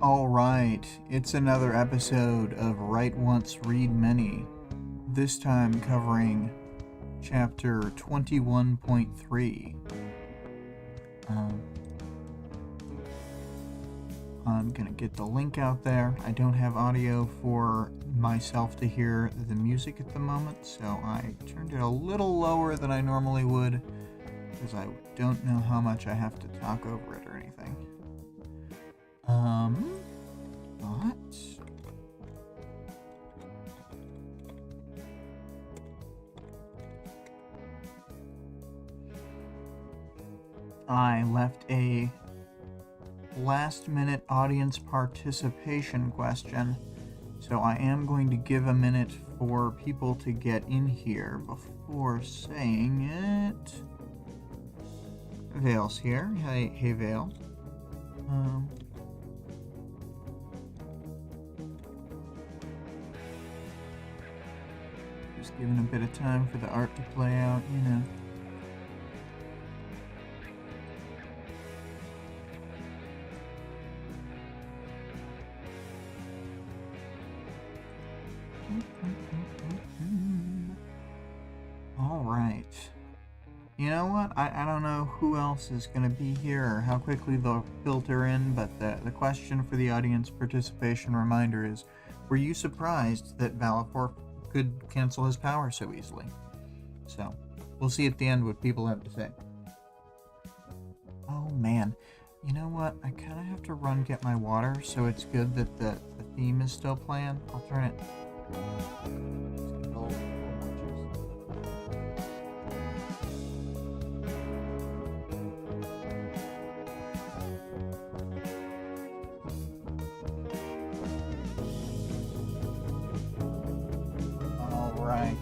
Alright, it's another episode of Write Once, Read Many, this time covering chapter 21.3. I'm gonna get the link out there. I don't have audio for myself to hear the music at the moment, so I turned it a little lower than I normally would, because I don't know how much I have to talk over it or anything. But I left a last-minute audience participation question, so I am going to give a minute for people to get in here before saying it. Vale's here. Hey Vale. Just giving a bit of time for the art to play out, you know. Alright. You know what? I don't know who else is going to be here or how quickly they'll filter in, but the question for the audience participation reminder is, were you surprised that Valifor could cancel his power so easily? So, we'll see at the end what people have to say. Oh man. You know what? I kind of have to run get my water, so it's good that the theme is still playing. I'll turn it. Right.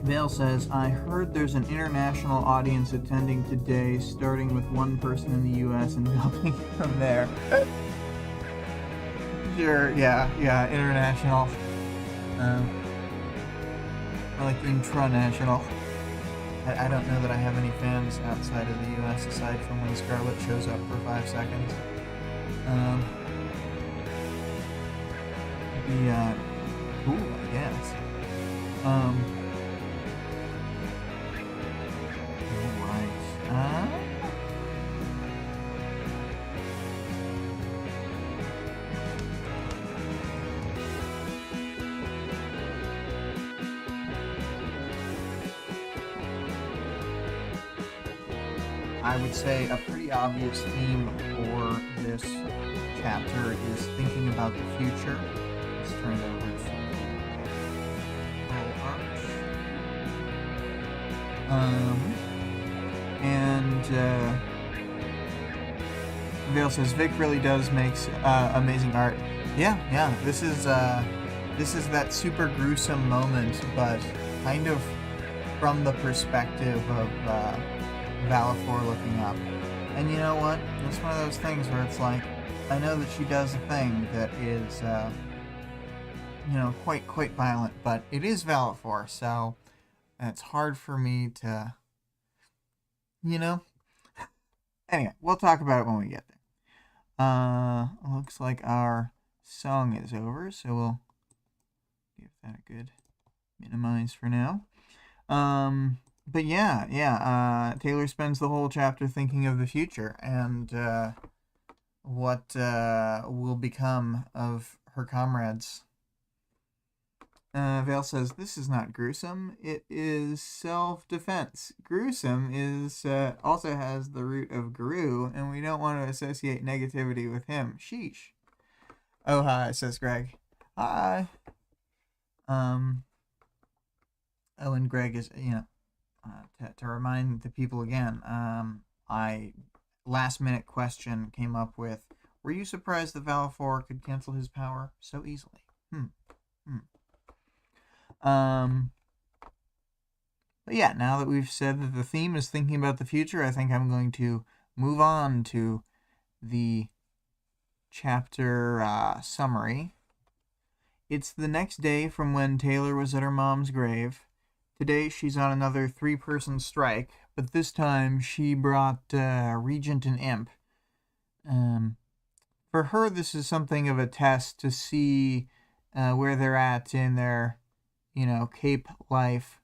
Vale says, I heard there's an international audience attending today, starting with one person in the US and building from there. Sure, yeah, international. I like intranational. I don't know that I have any fans outside of the US aside from when Scarlett shows up for 5 seconds. Cool, I guess. Alright. I would say a pretty obvious theme for this chapter is thinking about the future. Let's turn it over to Vale says Vic really does makes amazing art. Yeah. This is that super gruesome moment, but kind of from the perspective of Valifor looking up. And you know what? It's one of those things where it's like, I know that she does a thing that is, quite violent, but it is Valifor, so it's hard for me to, Anyway, we'll talk about it when we get there. Looks like our song is over, so we'll give that a good minimize for now. But yeah, Taylor spends the whole chapter thinking of the future and what will become of her comrades. Vale says, this is not gruesome, it is self-defense. Gruesome is also has the root of Gru, and we don't want to associate negativity with him. Sheesh. Oh, hi, says Greg. Hi. Oh, and Greg is, to remind the people again, last minute question came up with, were you surprised that Valifor could cancel his power so easily? But yeah, now that we've said that the theme is thinking about the future, I think I'm going to move on to the chapter summary. It's the next day from when Taylor was at her mom's grave. Today she's on another 3-person strike, but this time she brought Regent and Imp. For her, this is something of a test to see where they're at in their, cape life.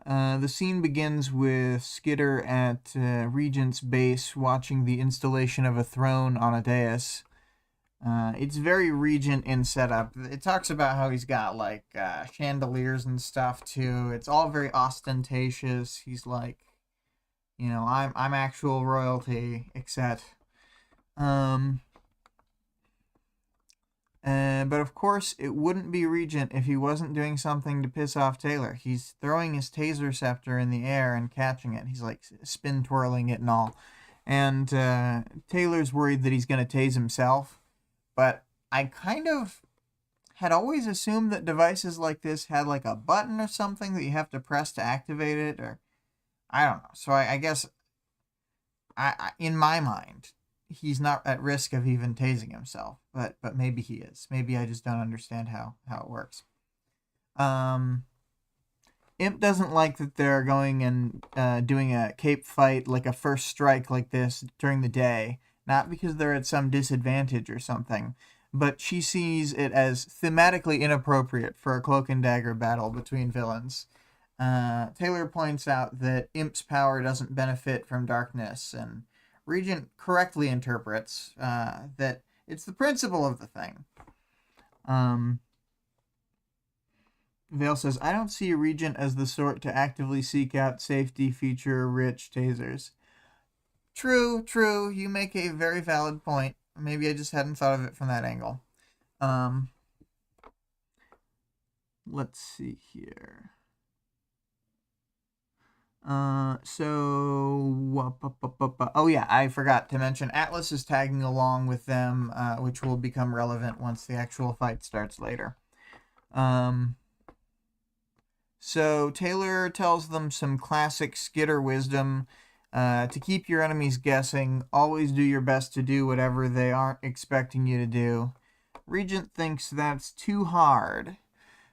The scene begins with Skitter at Regent's base watching the installation of a throne on a dais. It's very Regent in setup. It talks about how he's got like chandeliers and stuff too. It's all very ostentatious. He's like, I'm actual royalty, etc. But of course, it wouldn't be Regent if he wasn't doing something to piss off Taylor. He's throwing his taser scepter in the air and catching it. He's like spin twirling it and all. And Taylor's worried that he's going to tase himself. But I kind of had always assumed that devices like this had like a button or something that you have to press to activate it, or I don't know. So I guess in my mind, he's not at risk of even tasing himself, but maybe he is. Maybe I just don't understand how it works. Imp doesn't like that they're going and doing a cape fight, like a first strike like this during the day, not because they're at some disadvantage or something, but she sees it as thematically inappropriate for a cloak and dagger battle between villains. Taylor points out that Imp's power doesn't benefit from darkness, and Regent correctly interprets that it's the principle of the thing. Vale says, I don't see Regent as the sort to actively seek out safety feature-rich tasers. True. You make a very valid point. Maybe I just hadn't thought of it from that angle. Let's see here. Oh yeah, I forgot to mention Atlas is tagging along with them, which will become relevant once the actual fight starts later. So Taylor tells them some classic Skitter wisdom. To keep your enemies guessing, always do your best to do whatever they aren't expecting you to do. Regent thinks that's too hard,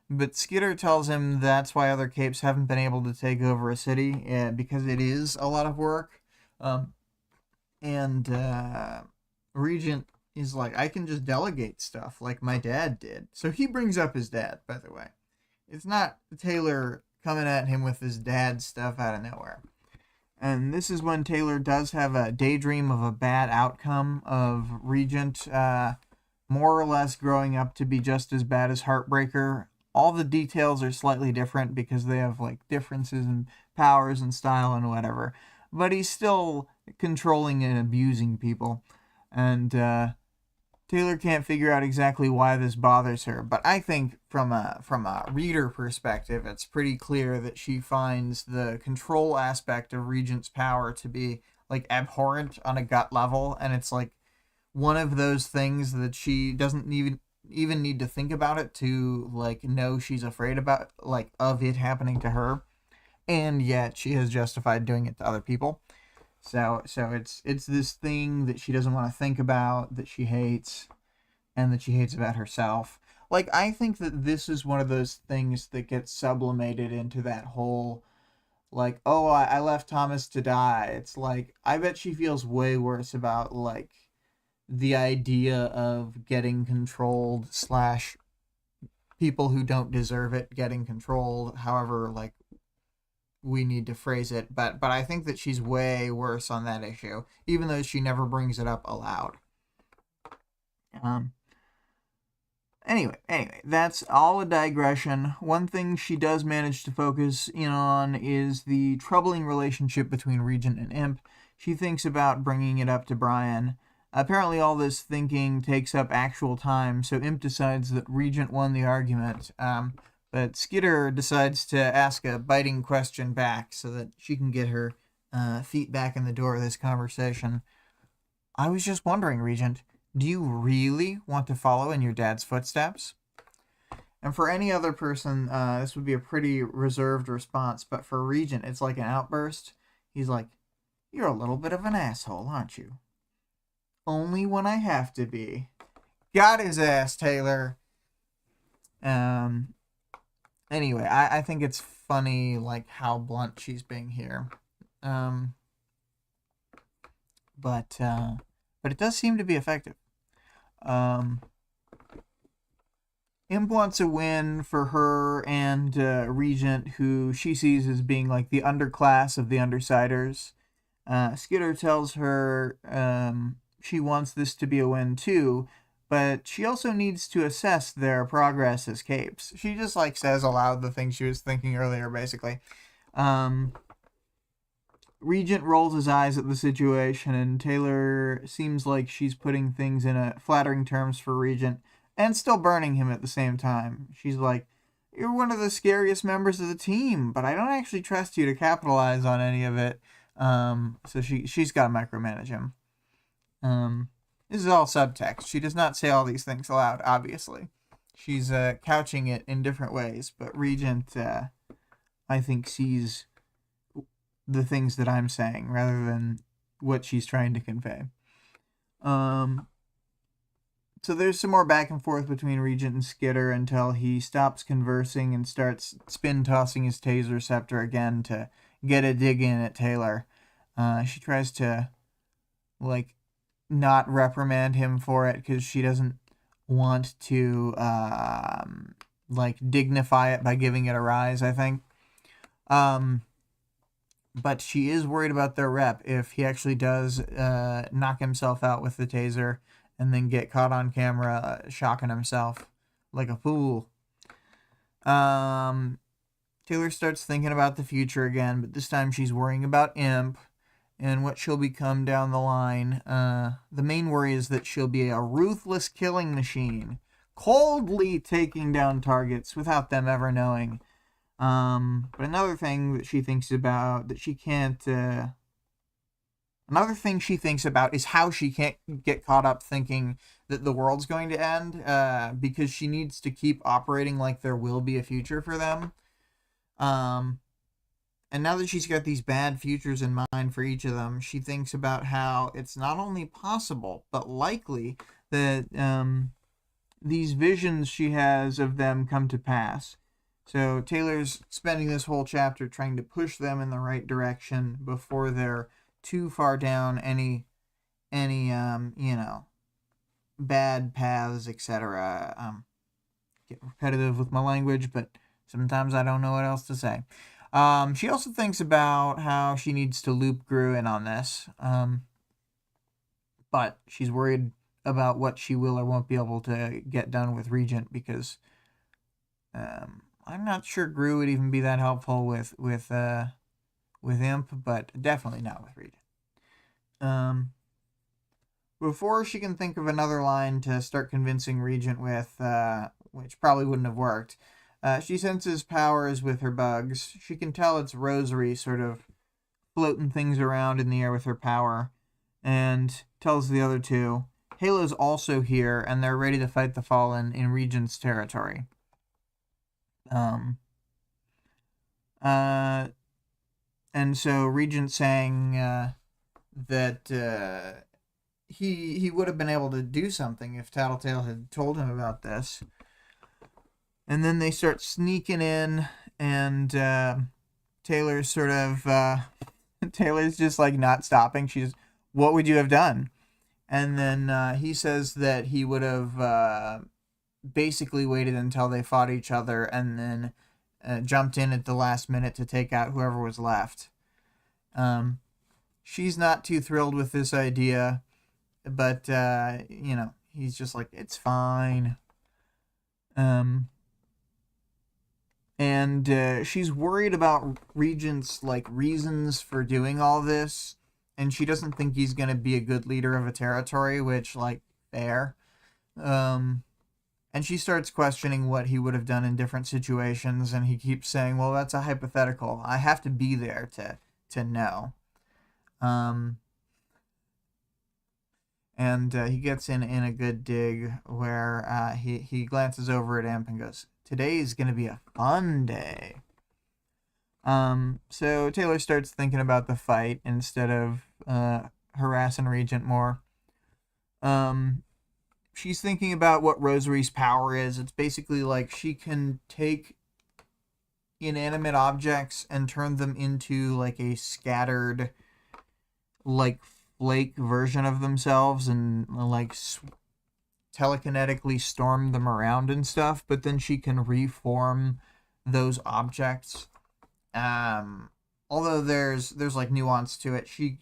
but Skitter tells him that's why other capes haven't been able to take over a city, because it is a lot of work. Regent is like, I can just delegate stuff like my dad did. So he brings up his dad, by the way. It's not Taylor coming at him with his dad stuff out of nowhere. And this is when Taylor does have a daydream of a bad outcome of Regent more or less growing up to be just as bad as Heartbreaker. All the details are slightly different because they have like differences in powers and style and whatever. But he's still controlling and abusing people. And Taylor can't figure out exactly why this bothers her, but I think from a reader perspective, it's pretty clear that she finds the control aspect of Regent's power to be like abhorrent on a gut level, and it's like one of those things that she doesn't even need to think about it to like know she's afraid about, like, of it happening to her, and yet she has justified doing it to other people. So it's this thing that she doesn't want to think about, that she hates, and that she hates about herself. Like, I think that this is one of those things that gets sublimated into that whole, like, oh, I left Thomas to die. It's like, I bet she feels way worse about, like, the idea of getting controlled / people who don't deserve it getting controlled, however, like, we need to phrase it, but I think that she's way worse on that issue, even though she never brings it up aloud. Anyway, that's all a digression. One thing she does manage to focus in on is the troubling relationship between Regent and Imp. She thinks about bringing it up to Brian. Apparently all this thinking takes up actual time, so Imp decides that Regent won the argument. But Skitter decides to ask a biting question back so that she can get her feet back in the door of this conversation. I was just wondering, Regent, do you really want to follow in your dad's footsteps? And for any other person, this would be a pretty reserved response, but for Regent, it's like an outburst. He's like, you're a little bit of an asshole, aren't you? Only when I have to be. Got his ass, Taylor. Anyway, I think it's funny, like, how blunt she's being here. But it does seem to be effective. Imp wants a win for her and Regent, who she sees as being like the underclass of the Undersiders. Skitter tells her she wants this to be a win too, but she also needs to assess their progress as capes. She just like says aloud the things she was thinking earlier, basically. Regent rolls his eyes at the situation, and Taylor seems like she's putting things in a flattering terms for Regent, and still burning him at the same time. She's like, "You're one of the scariest members of the team, but I don't actually trust you to capitalize on any of it." So she's got to micromanage him. This is all subtext. She does not say all these things aloud, obviously. She's couching it in different ways, but Regent, I think, sees the things that I'm saying rather than what she's trying to convey. So there's some more back and forth between Regent and Skitter until he stops conversing and starts spin-tossing his taser scepter again to get a dig in at Taylor. She tries to, like, not reprimand him for it because she doesn't want to, like, dignify it by giving it a rise, I think. But she is worried about their rep if he actually does knock himself out with the taser and then get caught on camera shocking himself like a fool. Taylor starts thinking about the future again, but this time she's worrying about Imp and what she'll become down the line. The main worry is that she'll be a ruthless killing machine, coldly taking down targets without them ever knowing. But another thing that she thinks about that she can't... Another thing she thinks about is how she can't get caught up thinking that the world's going to end, because she needs to keep operating like there will be a future for them. And now that she's got these bad futures in mind for each of them, she thinks about how it's not only possible, but likely that these visions she has of them come to pass. So Taylor's spending this whole chapter trying to push them in the right direction before they're too far down any bad paths, etc. Get repetitive with my language, but sometimes I don't know what else to say. She also thinks about how she needs to loop Gru in on this, but she's worried about what she will or won't be able to get done with Regent because I'm not sure Gru would even be that helpful with Imp, but definitely not with Regent. Before she can think of another line to start convincing Regent with, which probably wouldn't have worked, she senses powers with her bugs. She can tell it's Rosary sort of floating things around in the air with her power, and tells the other two, Halo's also here, and they're ready to fight the Fallen in Regent's territory. And so Regent saying that he would have been able to do something if Tattletale had told him about this. And then they start sneaking in, and Taylor's sort of Taylor's just like not stopping. She's, what would you have done? And then he says that he would have basically waited until they fought each other and then jumped in at the last minute to take out whoever was left. She's not too thrilled with this idea, but he's just like, it's fine. And she's worried about Regent's like reasons for doing all this, and she doesn't think he's gonna be a good leader of a territory, which, like, fair. And she starts questioning what he would have done in different situations, and he keeps saying, well, that's a hypothetical. I have to be there to know. And he gets in a good dig where he glances over at Imp and goes, today's going to be a fun day. So Taylor starts thinking about the fight instead of harassing Regent more. She's thinking about what Rosary's power is. It's basically like she can take, inanimate objects and turn them into like a scattered, like flake version of themselves, and like telekinetically storm them around and stuff. But then she can reform those objects. Although there's like nuance to it. She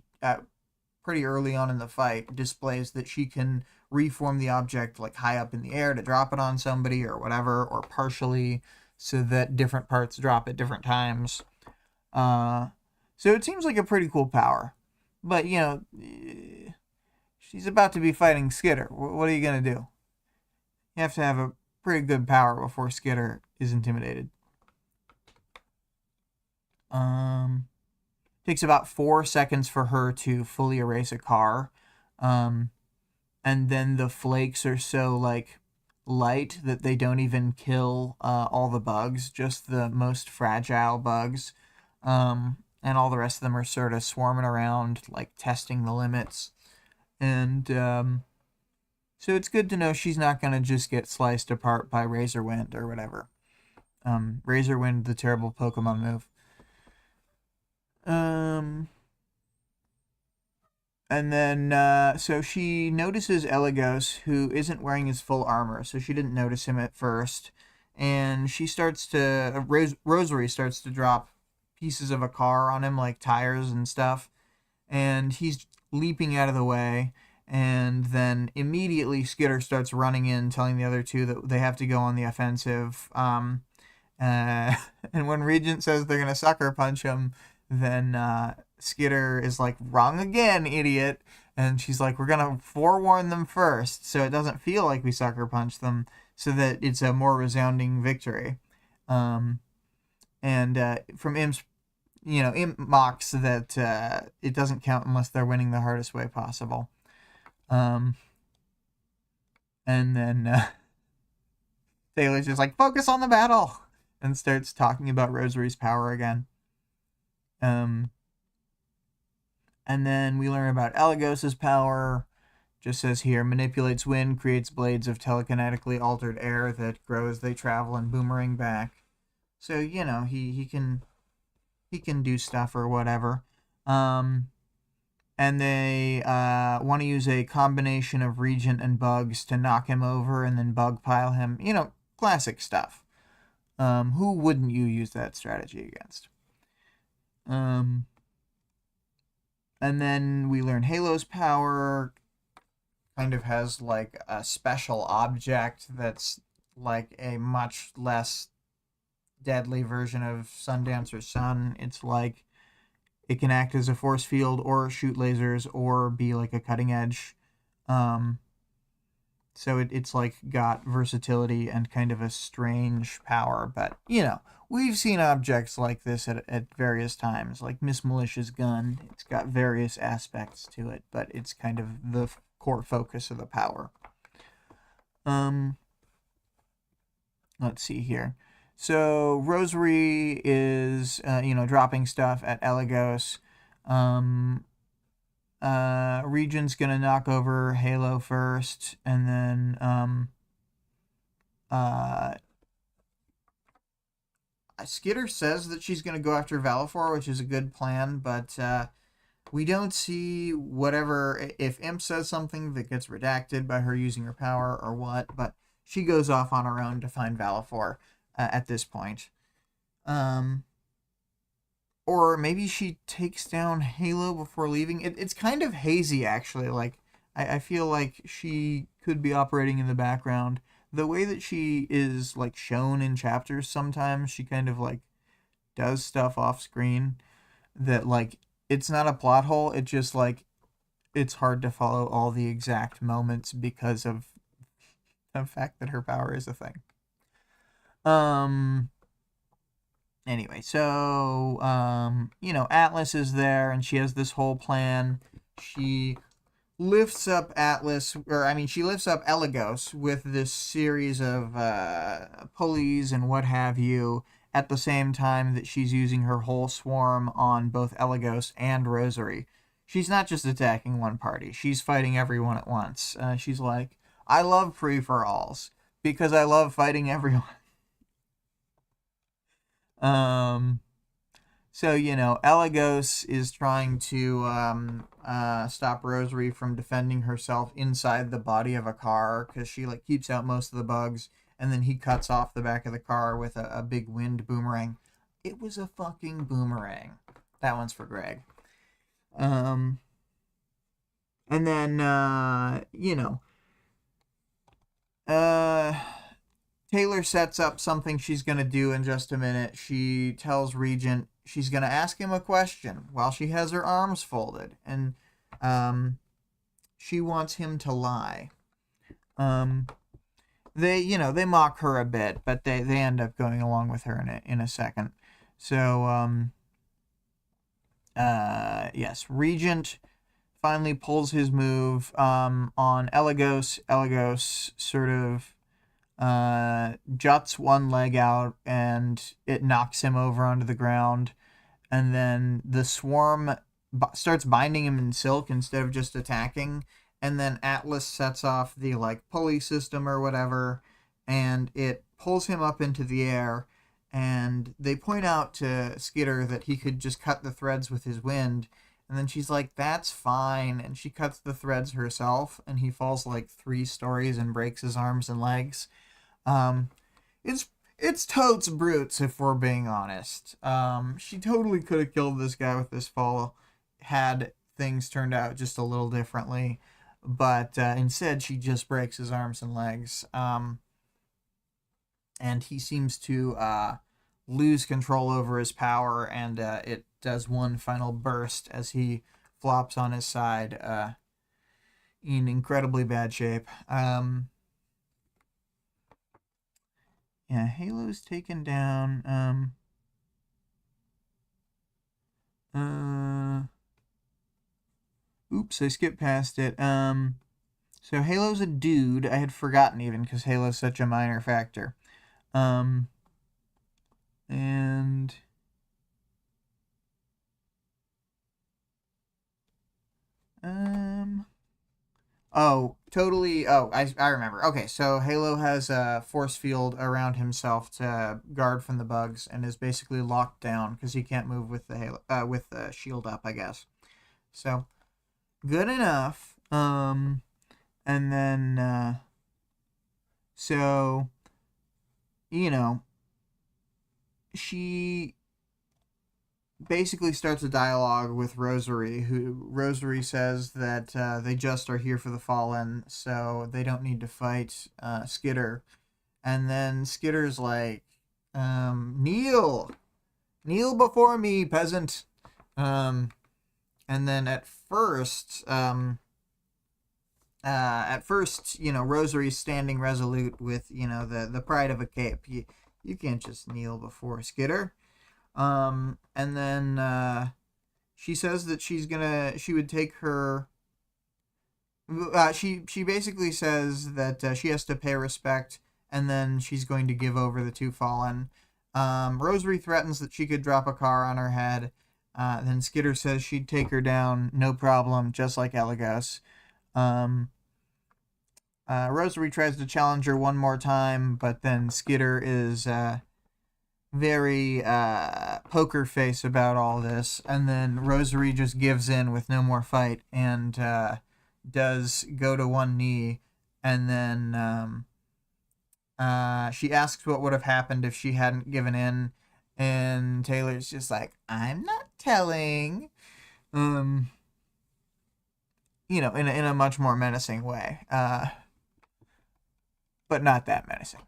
pretty early on in the fight displays that she can reform the object like high up in the air to drop it on somebody or whatever, or partially, so that different parts drop at different times. So it seems like a pretty cool power. But, you know, she's about to be fighting Skitter. What are you going to do? You have to have a pretty good power before Skitter is intimidated. Takes about 4 seconds for her to fully erase a car. And then the flakes are so, like, light that they don't even kill all the bugs, just the most fragile bugs. And all the rest of them are sort of swarming around, like, testing the limits. And so it's good to know she's not going to just get sliced apart by Razorwind or whatever. Razorwind, the terrible Pokemon move. And then, so she notices Elagos, who isn't wearing his full armor, so she didn't notice him at first. And she starts to, Rosary starts to drop pieces of a car on him, like tires and stuff. And he's leaping out of the way. And then immediately Skitter starts running in, telling the other two that they have to go on the offensive. And when Regent says they're going to sucker punch him, then Skitter is like, wrong again, idiot. And she's like, we're going to forewarn them first, so it doesn't feel like we sucker punch them, so that it's a more resounding victory. And from Im's, you know, Imp mocks that it doesn't count unless they're winning the hardest way possible. And then Taylor's just like, focus on the battle, and starts talking about Rosary's power again. And then we learn about Elagos' power. Just says here, manipulates wind, creates blades of telekinetically altered air that grow as they travel and boomerang back. So, you know, he can do stuff or whatever. And they want to use a combination of Regent and Bugs to knock him over and then bug pile him. You know, classic stuff. Who wouldn't you use that strategy against? And then we learn Halo's power kind of has like a special object that's like a much less deadly version of Sundancer's Sun. It's like it can act as a force field or shoot lasers or be like a cutting edge. So it's like got versatility and kind of a strange power. But, you know, we've seen objects like this at various times, like Miss Militia's gun. It's got various aspects to it, but it's kind of the core focus of the power. Let's see here. So Rosary is, dropping stuff at Elagos. Regent's gonna knock over Halo first, and then Skitter says that she's gonna go after Valifor, which is a good plan, but we don't see whatever, if Imp says something that gets redacted by her using her power or what, but she goes off on her own to find Valifor at this point. Or maybe she takes down Halo before leaving. It's kind of hazy, actually. Like, I feel like she could be operating in the background. The way that she is, like, shown in chapters sometimes, she kind of, like, does stuff off screen that, like, it's not a plot hole. It just, like, it's hard to follow all the exact moments because of the fact that her power is a thing. Anyway, so, Atlas is there, and she has this whole plan. She lifts up she lifts up Elagos with this series of pulleys and what have you, at the same time that she's using her whole swarm on both Elagos and Rosary. She's not just attacking one party. She's fighting everyone at once. She's like, I love free-for-alls because I love fighting everyone. So, Elagos is trying to stop Rosary from defending herself inside the body of a car because she keeps out most of the bugs, and then he cuts off the back of the car with a big wind boomerang. It was a fucking boomerang. That one's for Greg. And then Taylor sets up something she's going to do in just a minute. She tells Regent she's going to ask him a question while she has her arms folded, and she wants him to lie. They mock her a bit, but they end up going along with her in a second. So yes, Regent finally pulls his move on Elagos. Elagos sort of juts one leg out and it knocks him over onto the ground, and then the swarm starts binding him in silk instead of just attacking, and then Atlas sets off the pulley system or whatever, and it pulls him up into the air, and they point out to Skitter that he could just cut the threads with his wind, and then she's like, that's fine, and she cuts the threads herself, and he falls 3 stories and breaks his arms and legs. It's totes brutes, if we're being honest. She totally could have killed this guy with this fall had things turned out just a little differently, but instead she just breaks his arms and legs. And he seems to lose control over his power, and it does one final burst as he flops on his side in incredibly bad shape. Yeah, Halo's taken down. Oops, I skipped past it. So Halo's a dude. I had forgotten even because Halo's such a minor factor. And oh, totally. Oh, I remember. Okay, so Halo has a force field around himself to guard from the bugs, and is basically locked down because he can't move with with the shield up, I guess. So good enough. And then so she basically starts a dialogue with Rosary, who Rosary says that they just are here for the Fallen, so they don't need to fight Skitter. And then Skitter's like, kneel before me, peasant. And then at first, Rosary's standing resolute with, the pride of a cape. You can't just kneel before Skitter. And then she says that she would take her. She basically says that she has to pay respect, and then she's going to give over the 2 Fallen. Rosary threatens that she could drop a car on her head. Then Skitter says she'd take her down, no problem, just like Elagos. Rosary tries to challenge her one more time, but then Skitter is very poker face about all this, and then Rosary just gives in with no more fight and does go to one knee, and then she asks what would have happened if she hadn't given in, and Taylor's just like, I'm not telling. In a much more menacing way, but not that menacing.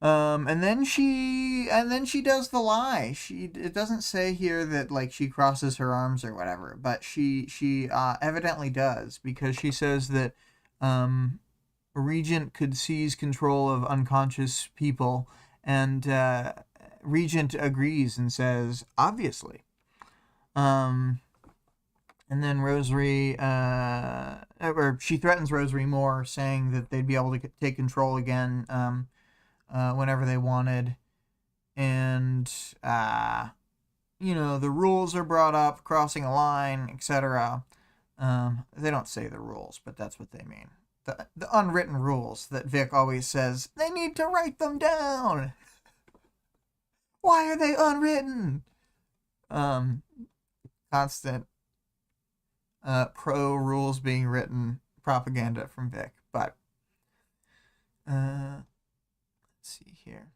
And then she does the lie. It doesn't say here that she crosses her arms or whatever, but she evidently does, because she says that Regent could seize control of unconscious people, and Regent agrees and says, obviously. And then Rosary, or she threatens Rosary more, saying that they'd be able to take control again whenever they wanted. And, the rules are brought up, crossing a line, etc. They don't say the rules, but that's what they mean. The unwritten rules that Vic always says, they need to write them down. Why are they unwritten? Constant pro rules being written propaganda from Vic. But let's see here.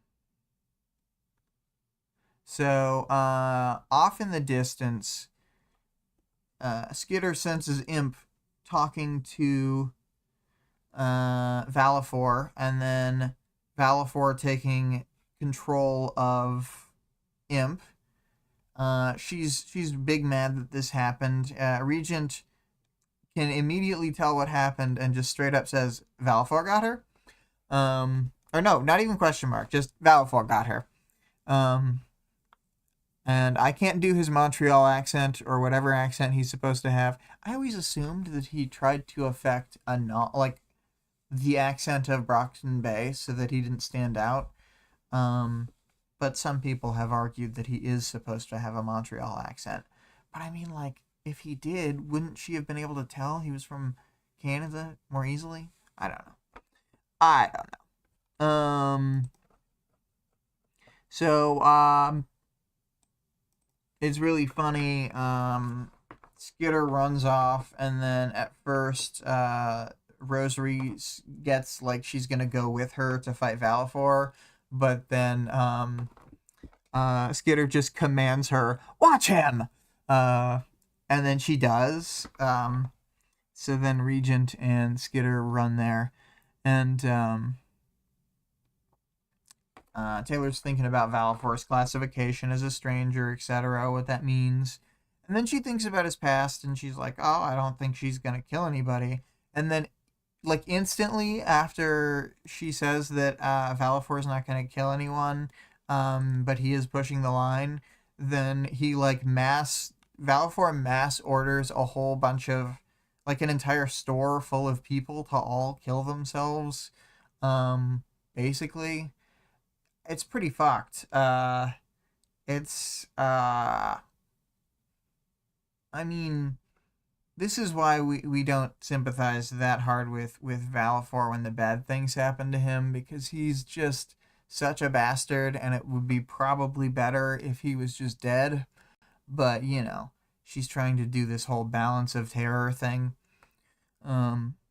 So off in the distance, Skitter senses Imp talking to Valifor, and then Valifor taking control of Imp. She's big mad that this happened. Regent can immediately tell what happened and just straight up says Valifor got her. Or no, not even question mark, just Valifor got her. And I can't do his Montreal accent or whatever accent he's supposed to have. I always assumed that he tried to affect the accent of Brockton Bay so that he didn't stand out. But some people have argued that he is supposed to have a Montreal accent. But I mean, like, if he did, wouldn't she have been able to tell he was from Canada more easily? I don't know. So, it's really funny. Skitter runs off, and then at first, Rosary gets like she's gonna go with her to fight Valifor, but then Skitter just commands her, "Watch him!" And then she does. So then Regent and Skitter run there, and Taylor's thinking about Valifor's classification as a stranger, etc., what that means. And then she thinks about his past, and she's like, oh, I don't think she's going to kill anybody. And then, like, instantly after she says that Valifor's not going to kill anyone, but he is pushing the line, then he, like, Valifor mass orders a whole bunch of, like, an entire store full of people to all kill themselves, basically. It's pretty fucked. I mean, this is why we don't sympathize that hard with Valifor when the bad things happen to him, because he's just such a bastard, and it would be probably better if he was just dead. But, you know, she's trying to do this whole balance of terror thing.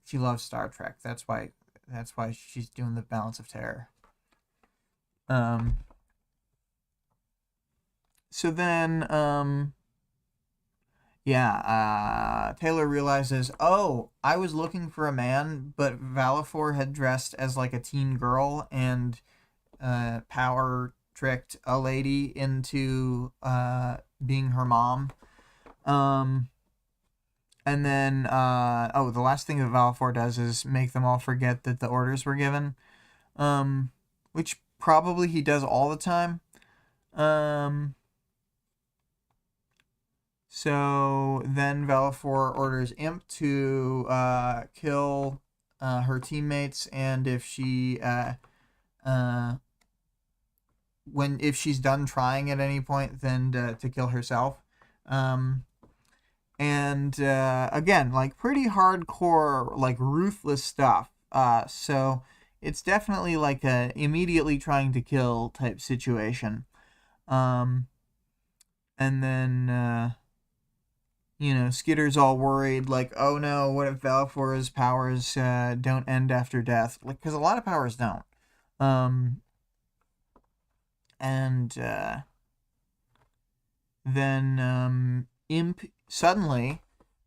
She loves Star Trek. That's why she's doing the balance of terror. So then, Taylor realizes, oh, I was looking for a man, but Valifor had dressed as like a teen girl and power tricked a lady into being her mom. And then, the last thing that Valifor does is make them all forget that the orders were given, which probably he does all the time. So then Valifor orders Imp to kill her teammates, and if she if she's done trying at any point, then to kill herself. And again, like, pretty hardcore, like, ruthless stuff. So it's definitely like a immediately trying to kill type situation. And then, Skitter's all worried, like, oh no, what if Valifor's powers don't end after death? Like, because a lot of powers don't. Then Imp suddenly,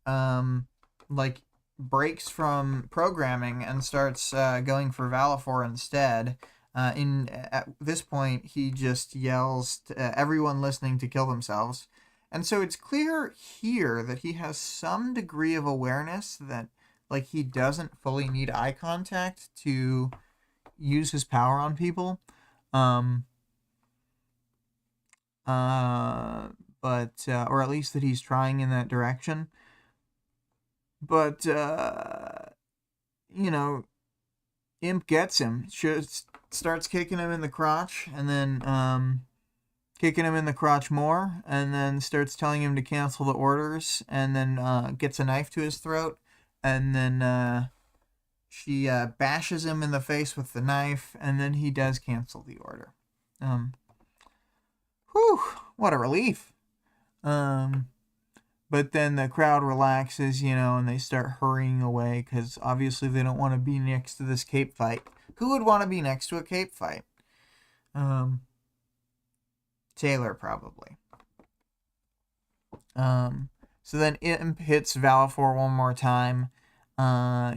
like, breaks from programming and starts going for Valifor instead. At this point, he just yells to everyone listening to kill themselves. And so it's clear here that he has some degree of awareness that, like, he doesn't fully need eye contact to use his power on people. Or at least that he's trying in that direction. But, Imp gets him. Starts kicking him in the crotch, and then, kicking him in the crotch more, and then starts telling him to cancel the orders, and then, gets a knife to his throat, and then, she, bashes him in the face with the knife, and then he does cancel the order. Whew, what a relief. But then the crowd relaxes, and they start hurrying away because obviously they don't want to be next to this cape fight. Who would want to be next to a cape fight? Taylor, probably. So then Imp hits Valifor one more time.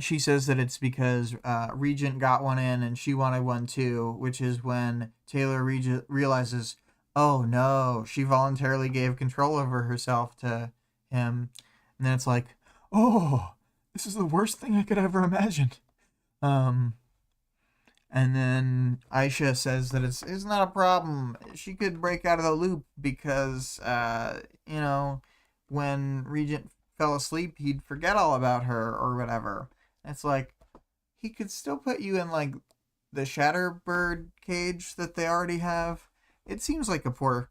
She says that it's because Regent got one in and she wanted one too, which is when Taylor realizes, oh no, she voluntarily gave control over herself to him. And then it's like, oh, this is the worst thing I could ever imagine. And then Aisha says that it's not a problem. She could break out of the loop because, when Regent fell asleep, he'd forget all about her or whatever. It's like, he could still put you in, like, the Shatterbird cage that they already have. It seems like a poor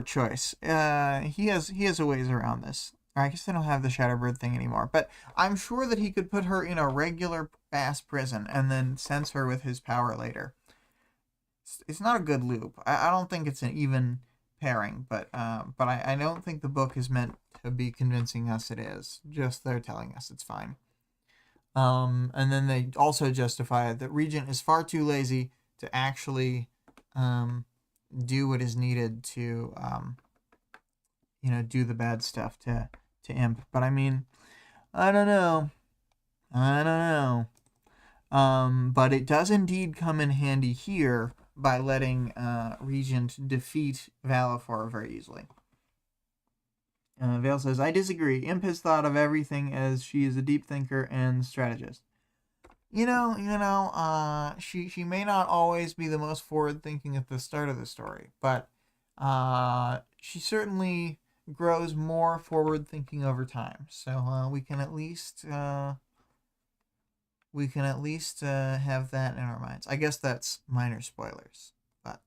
choice. He has a ways around this. I guess they don't have the Shatterbird thing anymore. But I'm sure that he could put her in a regular ass prison and then sense her with his power later. It's not a good loop. I don't think it's an even pairing, but I don't think the book is meant to be convincing us it is. Just they're telling us it's fine. And then they also justify that Regent is far too lazy to actually do what is needed to do the bad stuff to Imp. But I mean, I don't know. But it does indeed come in handy here by letting Regent defeat Valifor very easily. Vale says, I disagree. Imp has thought of everything as she is a deep thinker and strategist. She may not always be the most forward-thinking at the start of the story, but she certainly grows more forward-thinking over time. So we can at least have that in our minds. I guess that's minor spoilers, but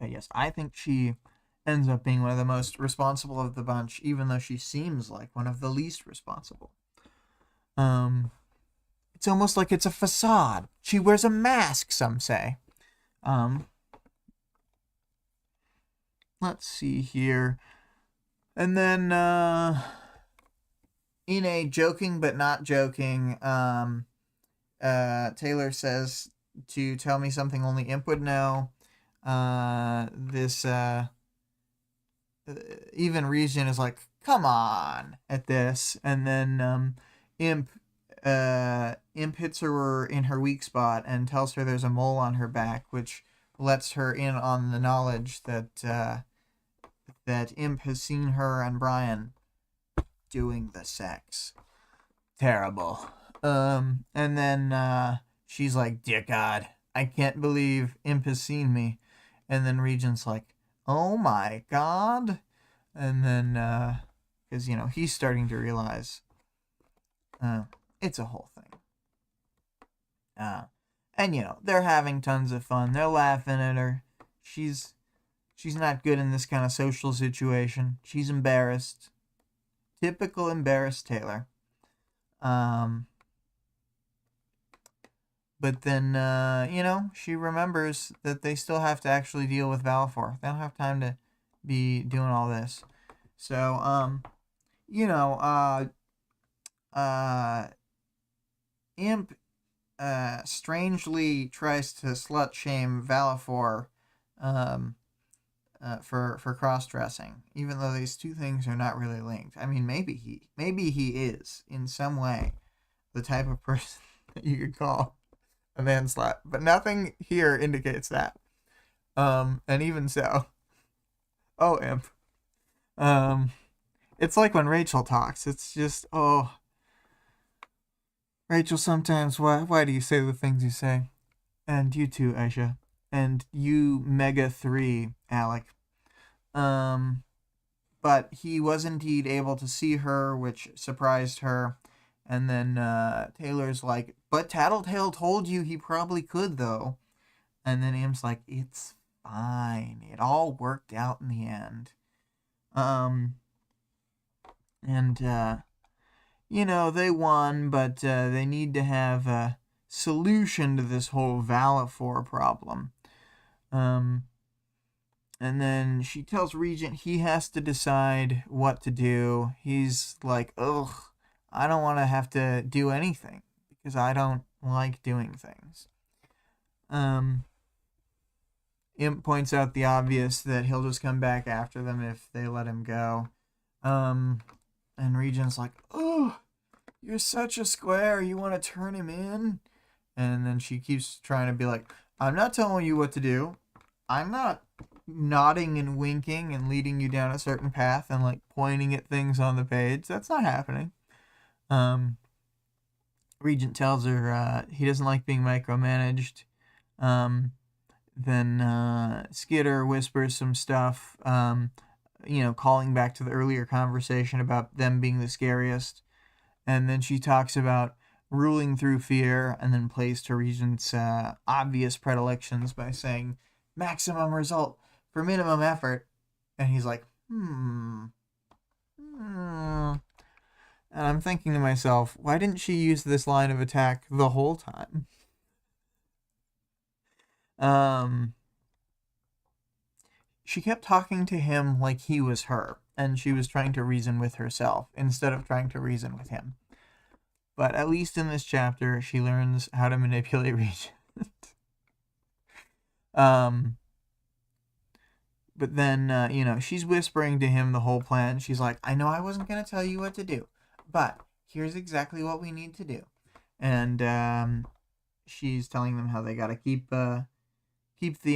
yes, I think she ends up being one of the most responsible of the bunch, even though she seems like one of the least responsible. It's almost like it's a facade. She wears a mask, some say. Let's see here. And then, in a joking but not joking, Taylor says to tell me something only Imp would know. Even Regent is like, come on, at this. And then Imp hits her in her weak spot and tells her there's a mole on her back, which lets her in on the knowledge that Imp has seen her and Brian doing the sex. Terrible. And then she's like, dear God, I can't believe Imp has seen me. And then Regent's like, oh my God. And then, because, he's starting to realize it's a whole thing. And, they're having tons of fun. They're laughing at her. She's not good in this kind of social situation. She's embarrassed. Typical embarrassed Taylor. But then, she remembers that they still have to actually deal with Valifor. They don't have time to be doing all this. So, Imp strangely tries to slut shame Valifor for cross-dressing, even though these two things are not really linked. I mean, maybe he is in some way the type of person that you could call a man slut, but nothing here indicates that. And even so, oh, Imp. It's like when Rachel talks. It's just, oh, Rachel, sometimes why do you say the things you say? And you too, Aisha. And you Mega 3, Alec. But he was indeed able to see her, which surprised her. And then Taylor's like, but Tattletale told you he probably could, though. And then Imp's like, it's fine. It all worked out in the end. They won, but they need to have a solution to this whole Valifor problem. And then she tells Regent he has to decide what to do. He's like, ugh, I don't want to have to do anything because I don't like doing things. Imp points out the obvious that he'll just come back after them if they let him go. And Regent's like, oh, you're such a square. You want to turn him in? And then she keeps trying to be like, I'm not telling you what to do. I'm not nodding and winking and leading you down a certain path and like pointing at things on the page. That's not happening. Regent tells her he doesn't like being micromanaged. Then Skitter whispers some stuff, calling back to the earlier conversation about them being the scariest. And then she talks about ruling through fear, and then plays to Regent's obvious predilections by saying, maximum result for minimum effort. And he's like, And I'm thinking to myself, why didn't she use this line of attack the whole time? She kept talking to him like he was her, and she was trying to reason with herself instead of trying to reason with him. But at least in this chapter, she learns how to manipulate Regent. But then, she's whispering to him the whole plan. She's like, I know I wasn't going to tell you what to do, but here's exactly what we need to do. And she's telling them how they got to keep the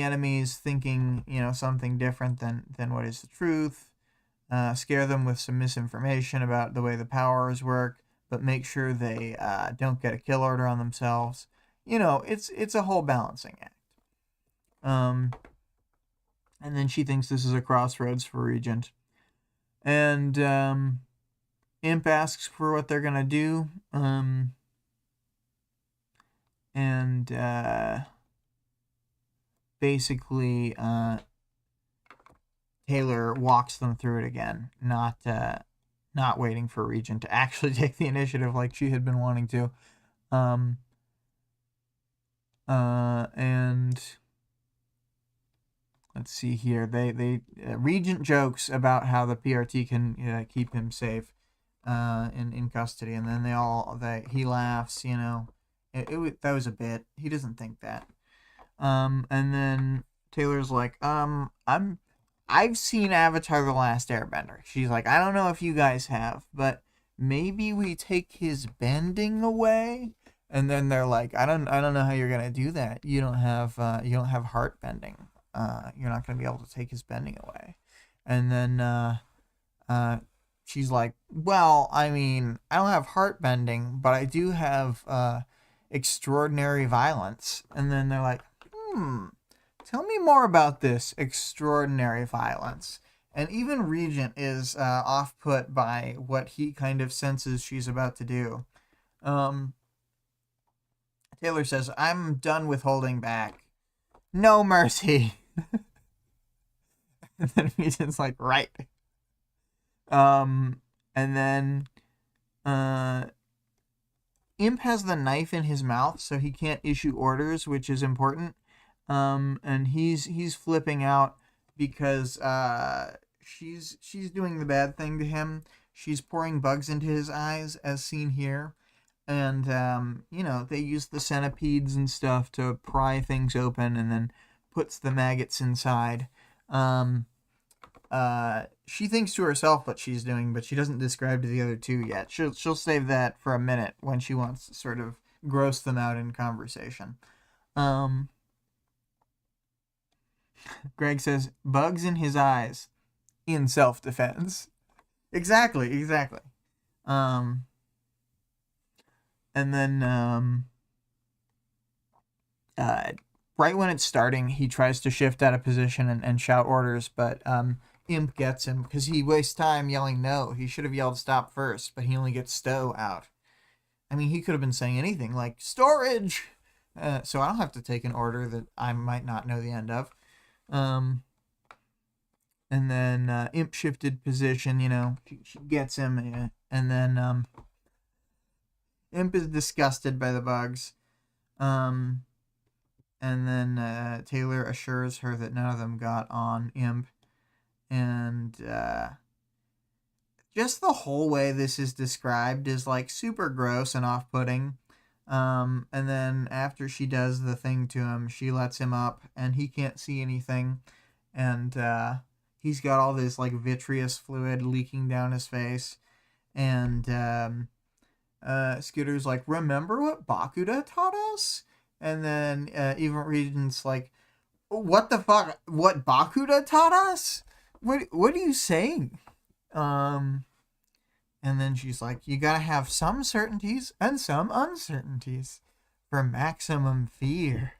enemies thinking, something different than what is the truth. Scare them with some misinformation about the way the powers work, but make sure they don't get a kill order on themselves. It's a whole balancing act. And then she thinks this is a crossroads for Regent. And Imp asks for what they're going to do. Basically, Taylor walks them through it again, not waiting for Regent to actually take the initiative like she had been wanting to. And let's see here. They Regent jokes about how the PRT can keep him safe in custody, and then he laughs. That was a bit. He doesn't think that. And then Taylor's like, I've seen Avatar: The Last Airbender. She's like, I don't know if you guys have, but maybe we take his bending away. And then they're like, I don't know how you're gonna do that. You don't have heart bending. You're not gonna be able to take his bending away. And then she's like, well, I mean, I don't have heart bending, but I do have extraordinary violence. And then they're like, tell me more about this extraordinary violence. And even Regent is off-put by what he kind of senses she's about to do. Taylor says, I'm done with holding back. No mercy. And then Regent's like, right. And then Imp has the knife in his mouth, so he can't issue orders, which is important. And he's flipping out because she's doing the bad thing to him. She's pouring bugs into his eyes, as seen here. And they use the centipedes and stuff to pry things open, and then puts the maggots inside. She thinks to herself what she's doing, but she doesn't describe to the other two yet. She'll save that for a minute when she wants to sort of gross them out in conversation. Greg says, bugs in his eyes in self-defense. Exactly. And then right when it's starting, he tries to shift out of position and shout orders, but Imp gets him because he wastes time yelling no. He should have yelled stop first, but he only gets stow out. I mean, he could have been saying anything like storage, so I don't have to take an order that I might not know the end of. And then Imp shifted position, she gets him, and then Imp is disgusted by the bugs. And then Taylor assures her that none of them got on Imp. And just the whole way this is described is like super gross and off-putting. And then after she does the thing to him, she lets him up and he can't see anything. And he's got all this like vitreous fluid leaking down his face. And Skitter's like, remember what Bakuda taught us? And then Event Regent's like, what the fuck? What Bakuda taught us? What are you saying? And then she's like, you gotta have some certainties and some uncertainties for maximum fear.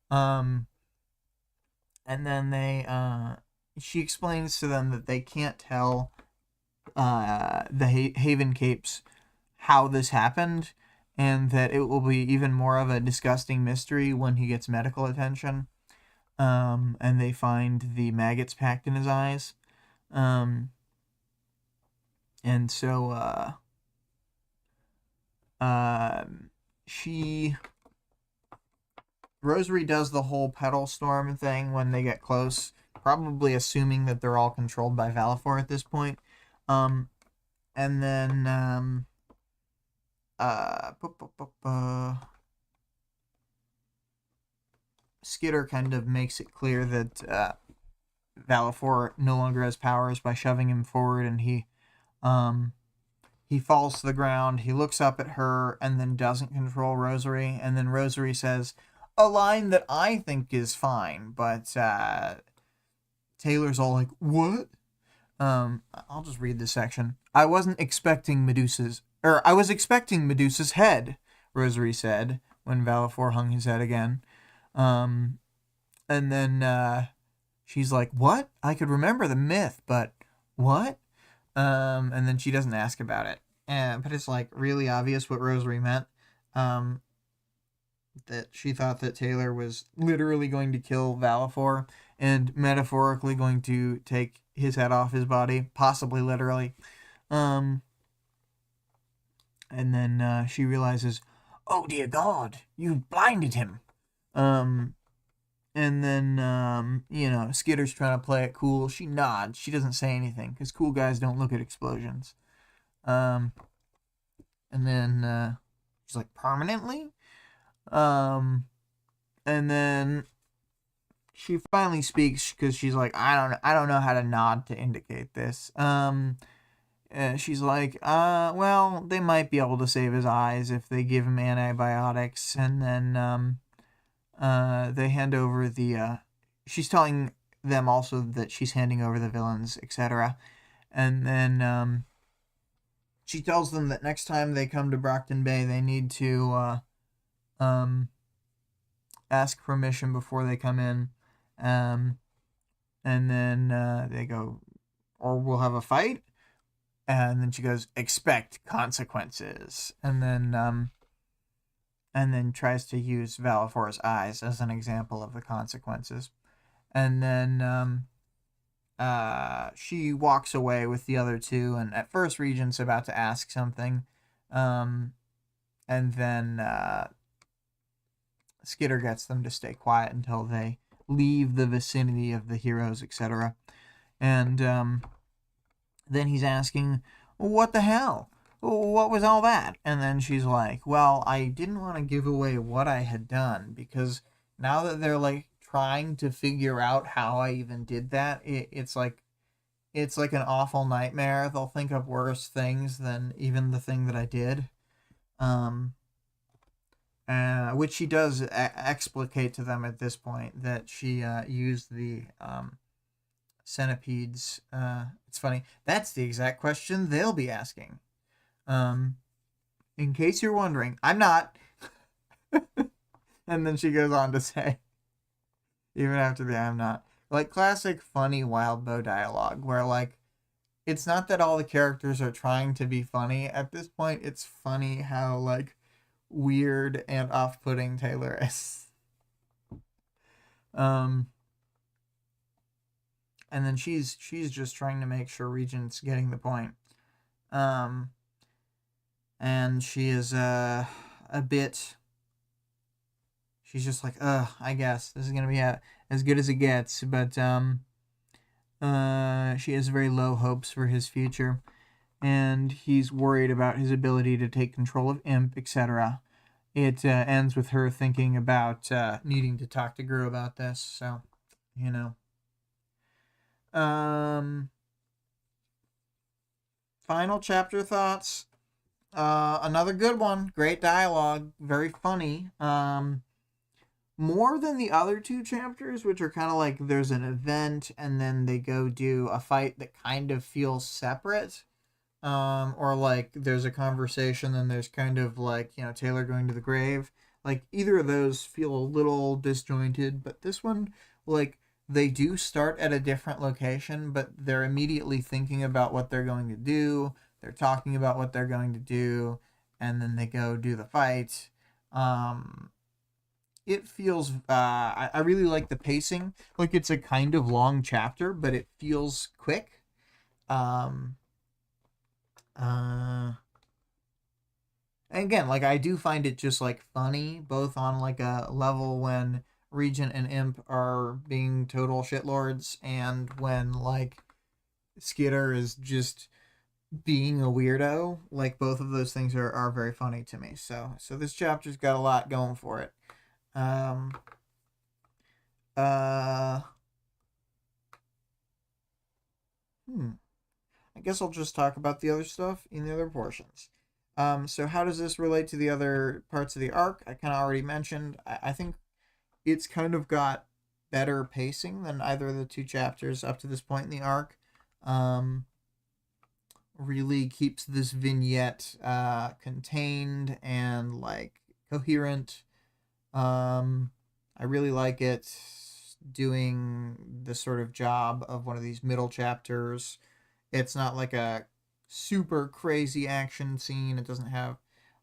And then she explains to them that they can't tell the Haven Capes how this happened, and that it will be even more of a disgusting mystery when he gets medical attention. And they find the maggots packed in his eyes. And so Rosary does the whole petal storm thing when they get close, probably assuming that they're all controlled by Valifor at this point. And then Skitter kind of makes it clear that Valifor no longer has powers by shoving him forward, and he falls to the ground. He looks up at her and then doesn't control Rosary, and then Rosary says a line that I think is fine, but Taylor's all like, what? I'll just read this section. I was expecting Medusa's head, Rosary said when Valifor hung his head again. And then she's like, what? I could remember the myth, but what? And then she doesn't ask about it. But it's like really obvious what Rosary meant. That she thought that Taylor was literally going to kill Valifor and metaphorically going to take his head off his body, possibly literally. And then she realizes, oh dear God, you blinded him. And then, Skitter's trying to play it cool. She nods. She doesn't say anything, because cool guys don't look at explosions. And then she's like, permanently? And then she finally speaks, because she's like, I don't know how to nod to indicate this. She's like, well, they might be able to save his eyes if they give him antibiotics. And then they hand over the she's telling them also that she's handing over the villains, etc. And then she tells them that next time they come to Brockton Bay, they need to ask permission before they come in. And then they go, or we'll have a fight. And then she goes, expect consequences. And then tries to use Valifor's eyes as an example of the consequences. And then she walks away with the other two, and at first Regent's about to ask something. And then Skitter gets them to stay quiet until they leave the vicinity of the heroes, etc. And then he's asking, what the hell? What was all that? And then she's like, well, I didn't want to give away what I had done, because now that they're like trying to figure out how I even did that, it's like an awful nightmare. They'll think of worse things than even the thing that I did. Which she does explicate to them at this point, that she used the centipedes. It's funny. That's the exact question they'll be asking. In case you're wondering, I'm not. And then she goes on to say, even after the I'm not, like classic funny Wildbow dialogue, where like, it's not that all the characters are trying to be funny. At this point, it's funny how like weird and off-putting Taylor is. And then she's just trying to make sure Regent's getting the point. And she is a bit she's just like, I guess this is gonna be as good as it gets. But she has very low hopes for his future, and he's worried about his ability to take control of Imp, etc. It ends with her thinking about needing to talk to Gru about this. So, you know. Final chapter thoughts. Another good one. Great dialogue. Very funny. More than the other two chapters, which are kind of like there's an event and then they go do a fight that kind of feels separate. Or like there's a conversation and there's kind of like, Taylor going to the grave. Like either of those feel a little disjointed, but this one, like, they do start at a different location, but they're immediately thinking about what they're going to do. They're talking about what they're going to do, and then they go do the fight. It feels, I really like the pacing. Like it's a kind of long chapter, but it feels quick. And again, like I do find it just like funny, both on like a level when Regent and Imp are being total shitlords, and when like Skitter is just being a weirdo. Like both of those things are very funny to me. So this chapter's got a lot going for it. Um. Uh. I guess I'll just talk about the other stuff in the other portions. So how does this relate to the other parts of the arc? I kind of already mentioned. I think it's kind of got better pacing than either of the two chapters up to this point in the arc. Really keeps this vignette contained and like coherent. I really like it doing the sort of job of one of these middle chapters. It's not like a super crazy action scene. It doesn't have,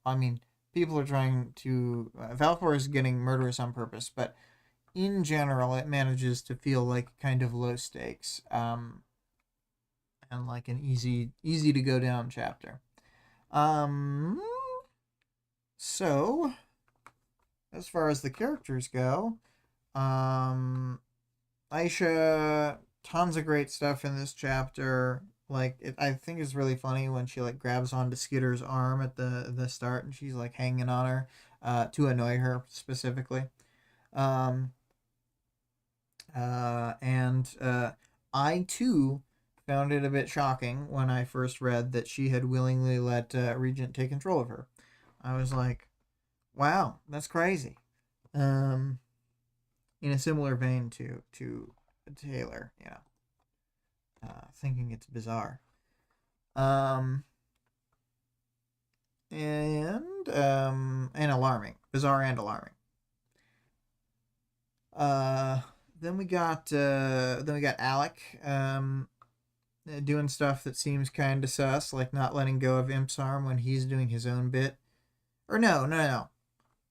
I mean, people are trying to, Valfor is getting murderous on purpose, but in general, it manages to feel like kind of low stakes, and like an easy to go down chapter. So as far as the characters go, Aisha, tons of great stuff in this chapter. Like I think it's really funny when she like grabs onto Skitter's arm at the start, and she's like hanging on her, to annoy her specifically. And I too found it a bit shocking when I first read that she had willingly let Regent take control of her. I was like, wow, that's crazy. In a similar vein to Taylor, thinking it's bizarre. And alarming. Bizarre and alarming. Then we got Alec doing stuff that seems kind of sus, like not letting go of Imp's arm when he's doing his own bit. Or no. Am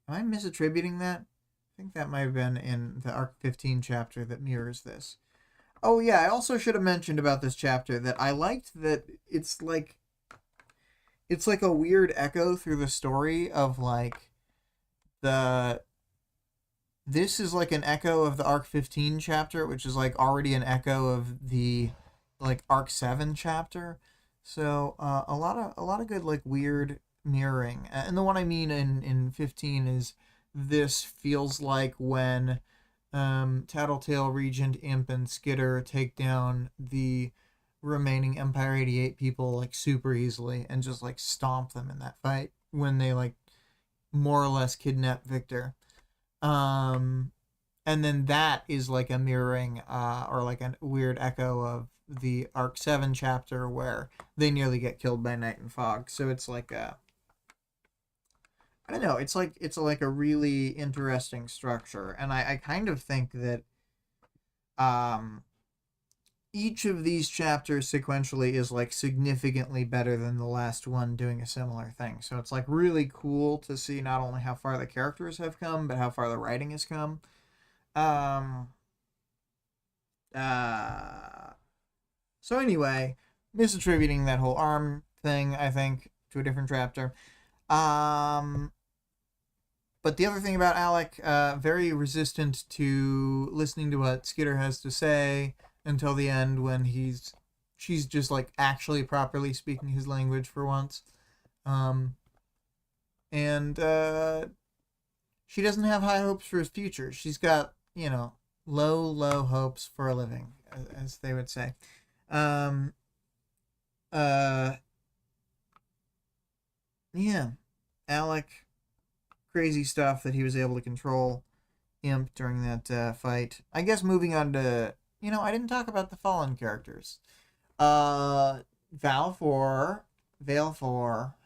I misattributing that? I think that might have been in the Arc 15 chapter that mirrors this. Oh yeah, I also should have mentioned about this chapter that I liked that it's like a weird echo through the story of like this is like an echo of the Arc 15 chapter, which is like already an echo of the like Arc 7 chapter. So a lot of good like weird mirroring. And the one I mean in 15 is this feels like when Tattletale, Regent, Imp, and Skitter take down the remaining Empire 88 people like super easily and just like stomp them in that fight when they like more or less kidnap Victor. And then that is like a mirroring or like a weird echo of the Arc 7 chapter where they nearly get killed by Night and Fog. So it's like I don't know, it's like a really interesting structure, and I kind of think that each of these chapters sequentially is like significantly better than the last one doing a similar thing. So it's like really cool to see not only how far the characters have come, but how far the writing has come. So anyway, misattributing that whole arm thing, I think, to a different chapter. But the other thing about Alec, very resistant to listening to what Skitter has to say until the end when she's just like actually properly speaking his language for once. And she doesn't have high hopes for his future. She's got, low hopes for a living, as they would say. Um, yeah, Alec, crazy stuff that he was able to control Imp during that fight. I guess moving on to, I didn't talk about the fallen characters. Valefor,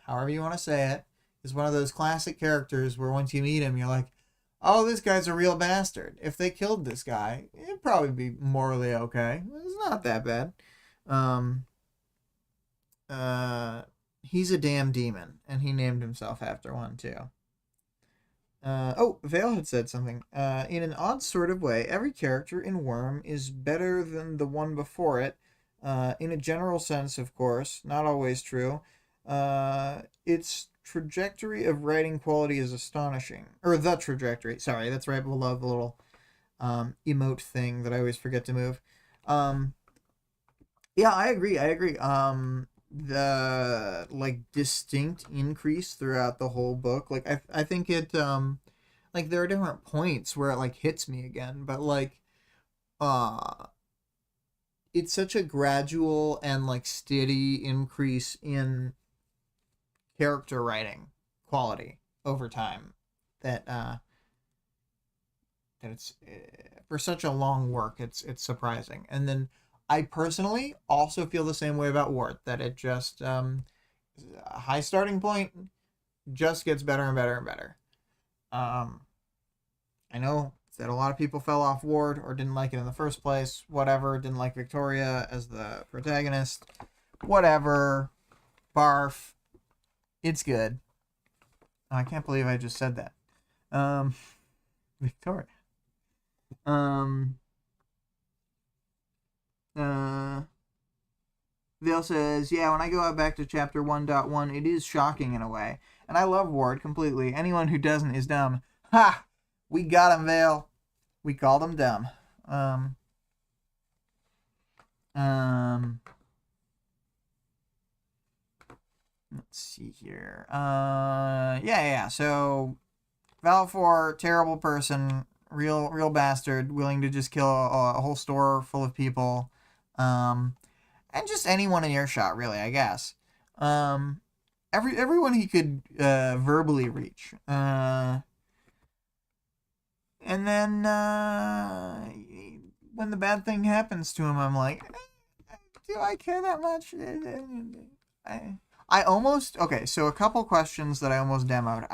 however you want to say it, is one of those classic characters where once you meet him, you're like, oh, this guy's a real bastard. If they killed this guy, it'd probably be morally okay. It's not that bad. He's a damn demon, and he named himself after one, too. Vale had said something. In an odd sort of way, every character in Worm is better than the one before it. In a general sense, of course, not always true. Its trajectory of writing quality is astonishing. Or the trajectory. Sorry, that's right below the little emote thing that I always forget to move. Yeah, I agree. The distinct increase throughout the whole book. I think it there are different points where it hits me again, but it's such a gradual and steady increase in character writing quality over time that it's for such a long work, it's surprising. And then I personally also feel the same way about Wart, that it just a high starting point just gets better and better and better. I know that a lot of people fell off Ward or didn't like it in the first place, whatever, didn't like Victoria as the protagonist, whatever, barf, it's good. I can't believe I just said that. Victoria. Vale says, yeah, when I go out back to chapter 1.1, it is shocking in a way. And I love Ward completely. Anyone who doesn't is dumb. Ha! We got him, Vale. We called him dumb. Let's see here. Yeah. So, Valefor, terrible person, real bastard, willing to just kill a whole store full of people. And just anyone in earshot, really, I guess. Everyone he could verbally reach. And then when the bad thing happens to him, I'm like, do I care that much? I almost, okay, so a couple questions that I almost demoed.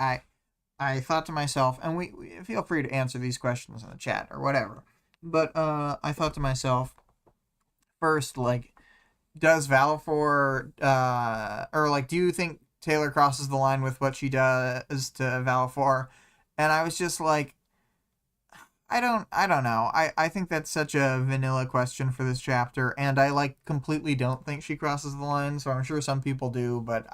I thought to myself, and we feel free to answer these questions in the chat or whatever. But I thought to myself, first, does Valefor, or do you think Taylor crosses the line with what she does to Valefor? And I was just like, I don't know. I think that's such a vanilla question for this chapter, and I completely don't think she crosses the line, so I'm sure some people do, but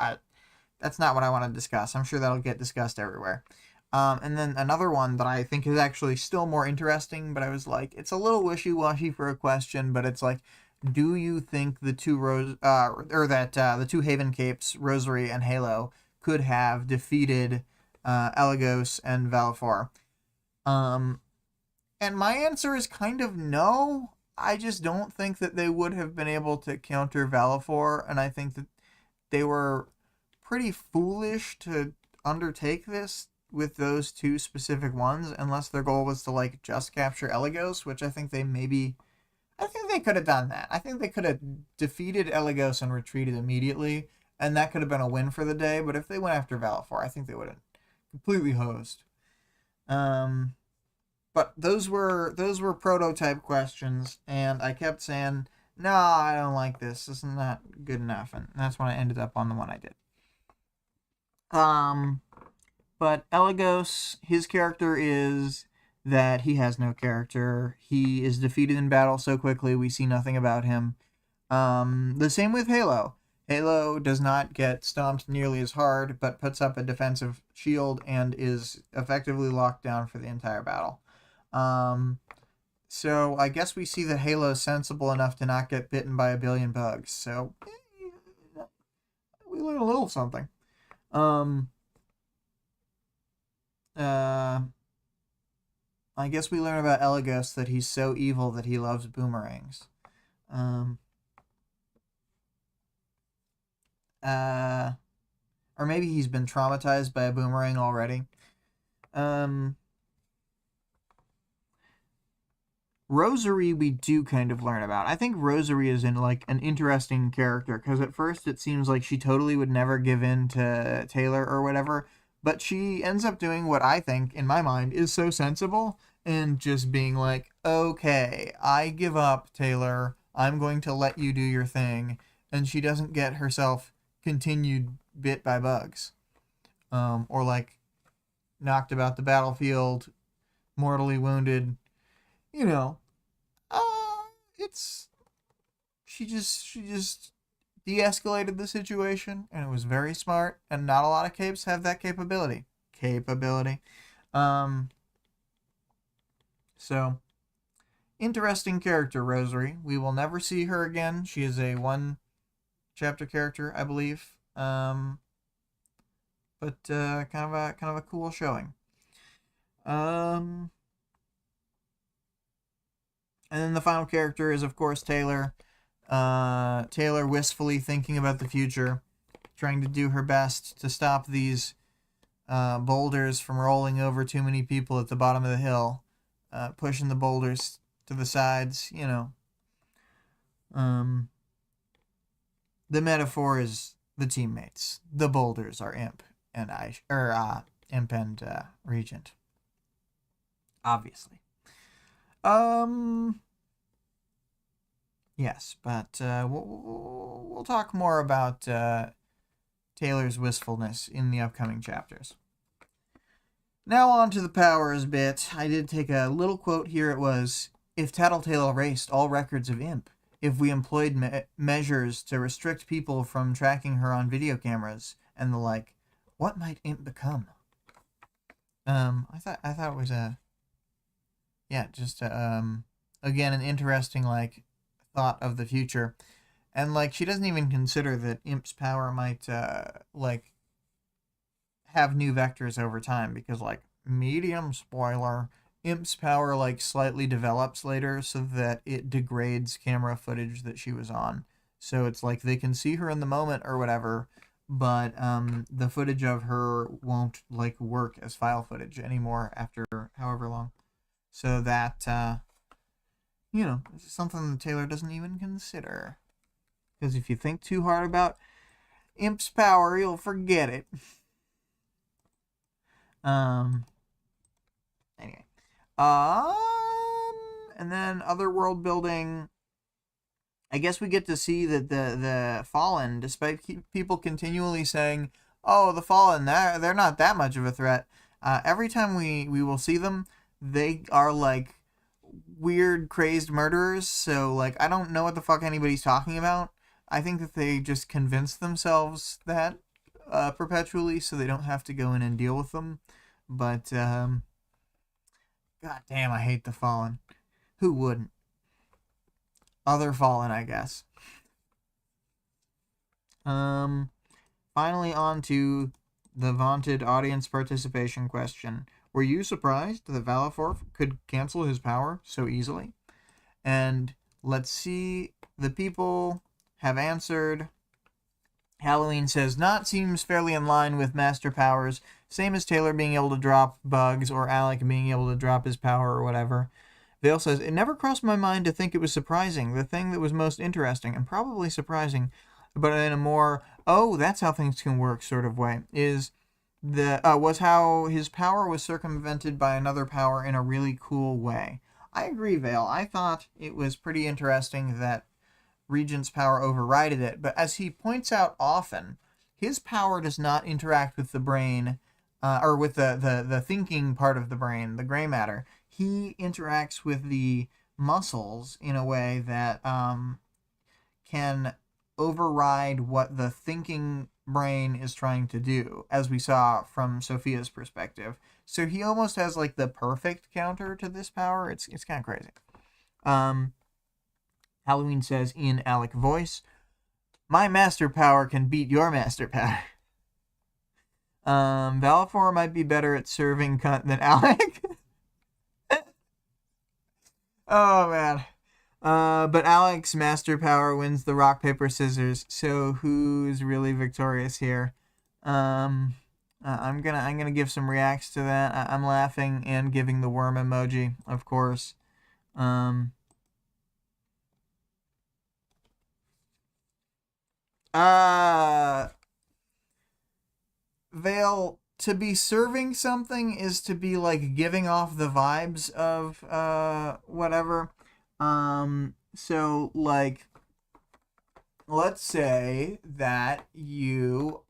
that's not what I want to discuss. I'm sure that'll get discussed everywhere. And then another one that I think is actually still more interesting, but I was like, it's a little wishy-washy for a question, but it's do you think the two the two Haven Capes, Rosary and Halo, could have defeated Elagos and Valefor? And my answer is kind of no. I just don't think that they would have been able to counter Valefor, and I think that they were pretty foolish to undertake this with those two specific ones, unless their goal was to just capture Elagos, which I think they could have done that. I think they could have defeated Elagos and retreated immediately, and that could have been a win for the day. But if they went after Valefor, I think they would have completely hosed. But those were prototype questions, and I kept saying, no, I don't like this. This is not good enough, and that's when I ended up on the one I did. But Elagos, his character is that he has no character. He is defeated in battle so quickly we see nothing about him. The same with Halo. Halo does not get stomped nearly as hard, but puts up a defensive shield and is effectively locked down for the entire battle. So I guess we see that Halo is sensible enough to not get bitten by a billion bugs. So we learn a little something. I guess we learn about Elagos that he's so evil that he loves boomerangs. Or maybe he's been traumatized by a boomerang already. Rosary we do kind of learn about. I think Rosary is in like an interesting character because at first it seems like she totally would never give in to Taylor or whatever, but she ends up doing what I think, in my mind, is so sensible and just being like, okay, I give up, Taylor. I'm going to let you do your thing. And she doesn't get herself continued bit by bugs. Or like knocked about the battlefield, mortally wounded. You know, it's she just de-escalated the situation, and it was very smart. And not a lot of capes have that capability. So interesting character, Rosary. We will never see her again. She is a one chapter character, I believe. But kind of a cool showing. And then the final character is, of course, Taylor. Taylor wistfully thinking about the future, trying to do her best to stop these boulders from rolling over too many people at the bottom of the hill, pushing the boulders to the sides, you know. The metaphor is the teammates. The boulders are Imp and Imp and Regent. Obviously. Yes, but we'll talk more about Taylor's wistfulness in the upcoming chapters. Now on to the powers bit. I did take a little quote here. It was, if Tattletale erased all records of Imp, if we employed measures to restrict people from tracking her on video cameras and the like, what might Imp become? I thought it was again, an interesting like thought of the future, and like she doesn't even consider that Imp's power might like have new vectors over time, because like medium spoiler, Imp's power like slightly develops later so that it degrades camera footage that she was on. So it's like they can see her in the moment or whatever, but the footage of her won't like work as file footage anymore after however long. So that it's something that Taylor doesn't even consider. Because if you think too hard about Imp's power, you'll forget it. Anyway. And then other world building. I guess we get to see that the Fallen, despite people continually saying, oh, the Fallen, they're not that much of a threat. Every time we will see them, they are like weird, crazed murderers. So like, I don't know what the fuck anybody's talking about. I think that they just convince themselves that perpetually, so they don't have to go in and deal with them. But god damn, I hate the Fallen. Who wouldn't? Other Fallen, I guess. Finally, on to the vaunted audience participation question. Were you surprised that Valifor could cancel his power so easily? And let's see, the people have answered. Halloween says, not seems fairly in line with master powers, same as Taylor being able to drop bugs or Alec being able to drop his power or whatever. Vale says, it never crossed my mind to think it was surprising. The thing that was most interesting, and probably surprising, but in a more, oh, that's how things can work sort of way, was how his power was circumvented by another power in a really cool way. I agree, Vale. I thought it was pretty interesting that Regent's power overrided it, but as he points out often, his power does not interact with the brain, or with the thinking part of the brain, the gray matter. He interacts with the muscles in a way that can override what the thinking brain is trying to do, as we saw from Sophia's perspective. So he almost has like the perfect counter to this power. It's kind of crazy. Halloween says in Alec voice, "My master power can beat your master power." Valifor might be better at serving cunt than Alec. Oh man. But Alec's master power wins the rock paper scissors. So who's really victorious here? I'm gonna give some reacts to that. I'm laughing and giving the worm emoji, of course. Vale, to be serving something is to be like giving off the vibes of whatever. So like, let's say that you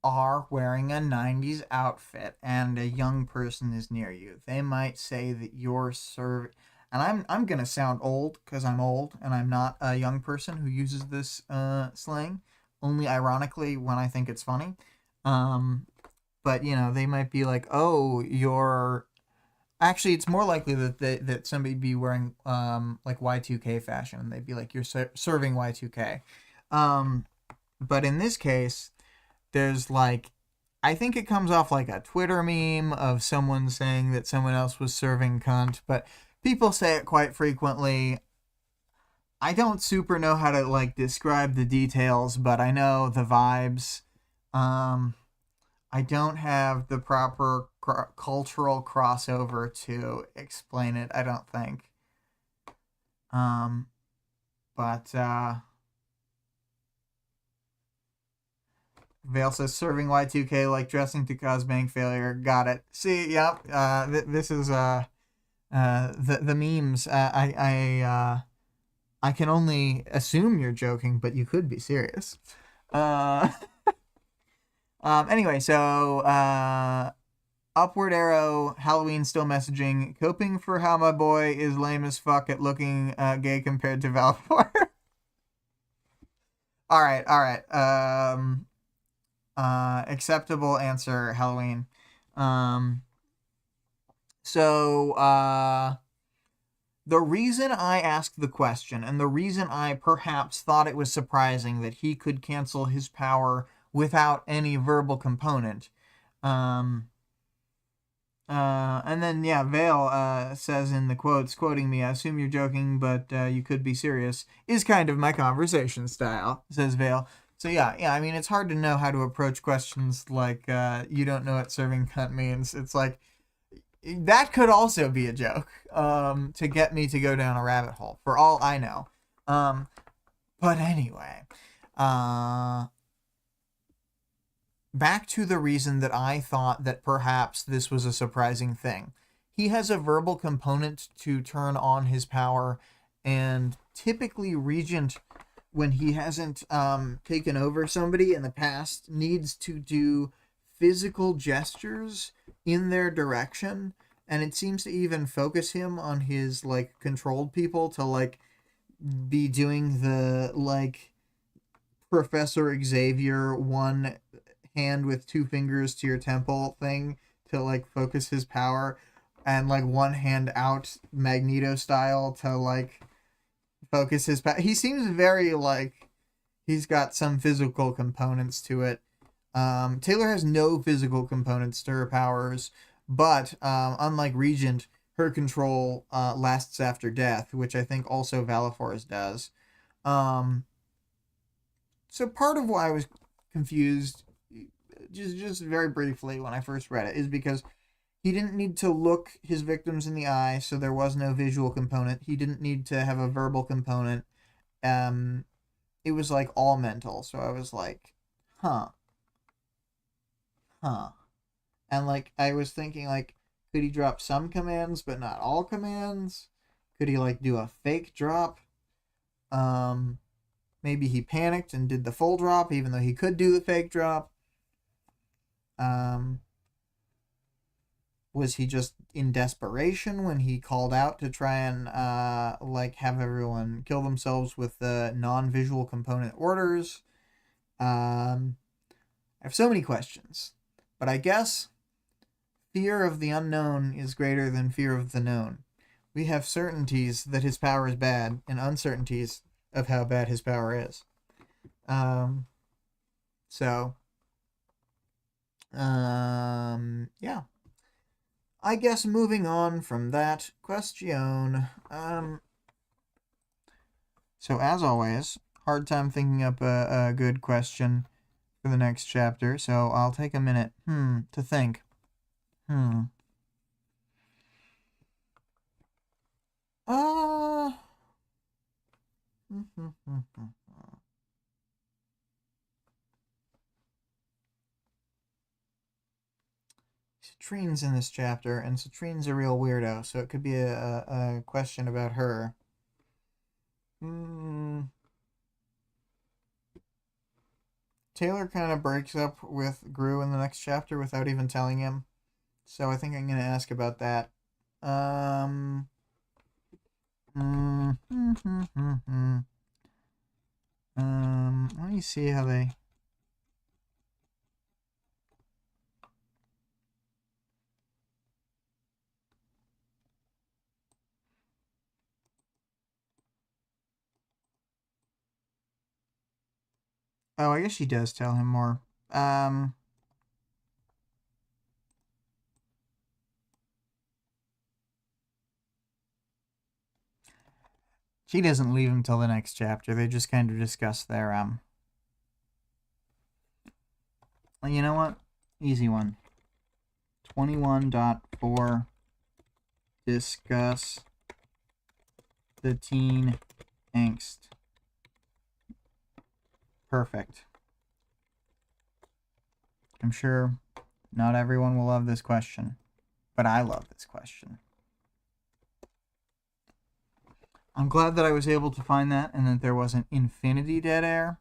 are wearing a 90s outfit and a young person is near you. They might say that you're serving, and I'm gonna sound old because I'm old and I'm not a young person who uses this slang, only ironically when I think it's funny. But you know, they might be like, "Oh, you're." Actually, it's more likely that somebody be wearing like Y2K fashion. They'd be like, "You're serving Y2K." But in this case, there's like, I think it comes off like a Twitter meme of someone saying that someone else was serving cunt, but people say it quite frequently. I don't super know how to like describe the details, but I know the vibes. I don't have the proper cultural crossover to explain it, I don't think. But Vale says serving Y2K like dressing to cause bank failure. Got it. See, yep. This is the memes. I can only assume you're joking, but you could be serious. Anyway, so upward arrow, Halloween still messaging, coping for how my boy is lame as fuck at looking gay compared to Valifor. All right. Acceptable answer, Halloween. So the reason I asked the question, and the reason I perhaps thought it was surprising that he could cancel his power without any verbal component. And then, yeah, Vale says in the quotes, quoting me, "I assume you're joking, but you could be serious," is kind of my conversation style, says Vale. So, yeah, I mean, it's hard to know how to approach questions like, you don't know what serving cunt means. It's like, that could also be a joke to get me to go down a rabbit hole, for all I know. But anyway, back to the reason that I thought that perhaps this was a surprising thing. He has a verbal component to turn on his power, and typically Regent, when he hasn't taken over somebody in the past, needs to do physical gestures in their direction, and it seems to even focus him on his like controlled people to like be doing the like Professor Xavier one hand with two fingers to your temple thing to like focus his power, and like one hand out Magneto style to like focus his power. He seems very like he's got some physical components to it. Taylor has no physical components to her powers, but unlike Regent, her control lasts after death, which I think also Valifor's does. So part of why I was confused, just very briefly when I first read it, is because he didn't need to look his victims in the eye, so there was no visual component. He didn't need to have a verbal component. It was like all mental. So I was like, huh. And like I was thinking like, could he drop some commands but not all commands? Could he like do a fake drop? Maybe he panicked and did the full drop even though he could do the fake drop. Was he just in desperation when he called out to try and have everyone kill themselves with the non-visual component orders? I have so many questions, but I guess fear of the unknown is greater than fear of the known. We have certainties that his power is bad and uncertainties of how bad his power is. Yeah. I guess moving on from that question. So as always, hard time thinking up a good question for the next chapter, so I'll take a minute to think. Citrine's in this chapter, and Citrine's a real weirdo, so it could be a question about her. Taylor kind of breaks up with Gru in the next chapter without even telling him, so I think I'm going to ask about that. Let me see how they... Oh, I guess she does tell him more. She doesn't leave him till the next chapter. They just kind of discuss their, You know what? Easy one. 21.4. Discuss the teen angst. Perfect. I'm sure not everyone will love this question, but I love this question. I'm glad that I was able to find that and that there wasn't infinity dead air.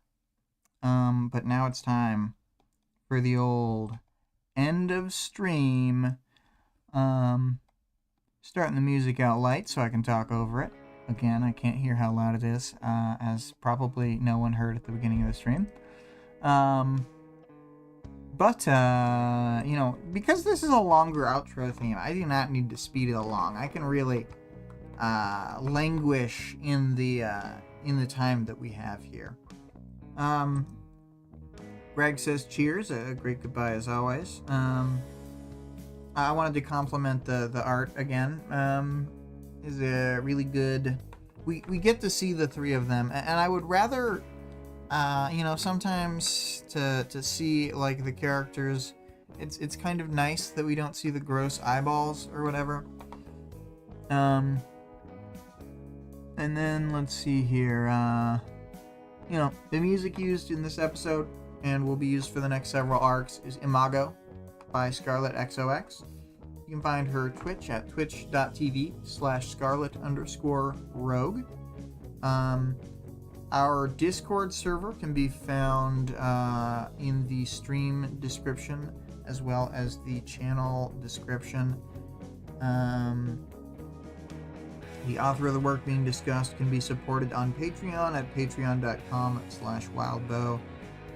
But now it's time for the old end of stream. Starting the music out light so I can talk over it. Again, I can't hear how loud it is, as probably no one heard at the beginning of the stream. Because this is a longer outro theme, I do not need to speed it along. I can really languish in the time that we have here. Greg says cheers, a great goodbye as always. I wanted to compliment the art again. Is a really good. We get to see the three of them, and I would rather, sometimes to see like the characters. It's kind of nice that we don't see the gross eyeballs or whatever. And then let's see here. The music used in this episode and will be used for the next several arcs is Imago by ScarlettXOX. You can find her Twitch at twitch.tv/Scarlett_Rogue. Our Discord server can be found in the stream description as well as the channel description. The author of the work being discussed can be supported on Patreon at patreon.com/Wildbow.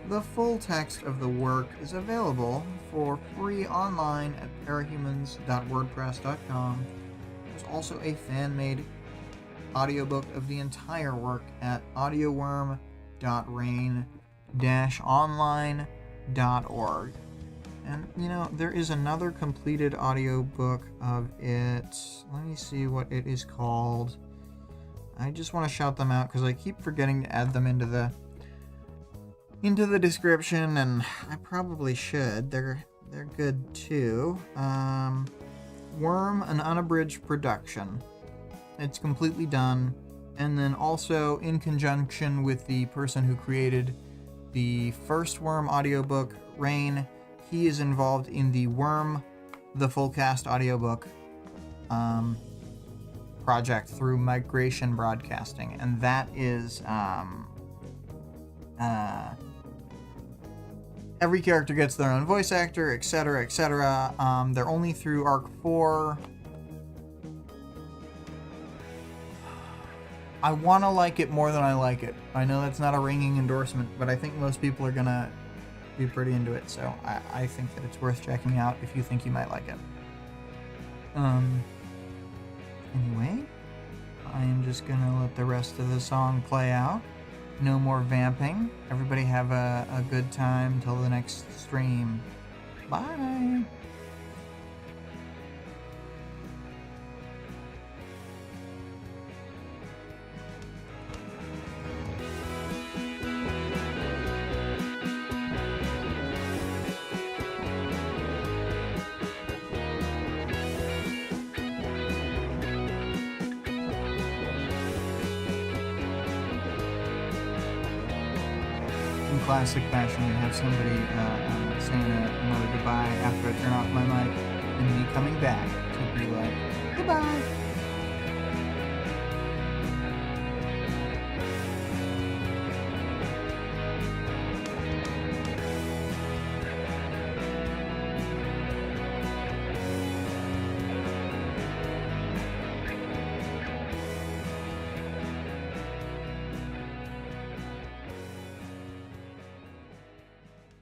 The full text of the work is available for free online at parahumans.wordpress.com. There's also a fan-made audiobook of the entire work at audioworm.rain-online.org. And, there is another completed audiobook of it. Let me see what it is called. I just want to shout them out because I keep forgetting to add them into the description, and I probably should. They're good too. Worm, an unabridged production. It's completely done, and then also in conjunction with the person who created the first Worm audiobook, Rain, he is involved in the Worm, the full cast audiobook project through Migration Broadcasting, and that is every character gets their own voice actor, etc., etc. They're only through Arc 4. I want to like it more than I like it. I know that's not a ringing endorsement, but I think most people are going to be pretty into it, so I think that it's worth checking out if you think you might like it. Anyway, I am just going to let the rest of the song play out. No more vamping. Everybody have a good time till the next stream. Bye! Classic fashion, you have somebody saying another goodbye after I turn off my mic, and me coming back to be like, goodbye!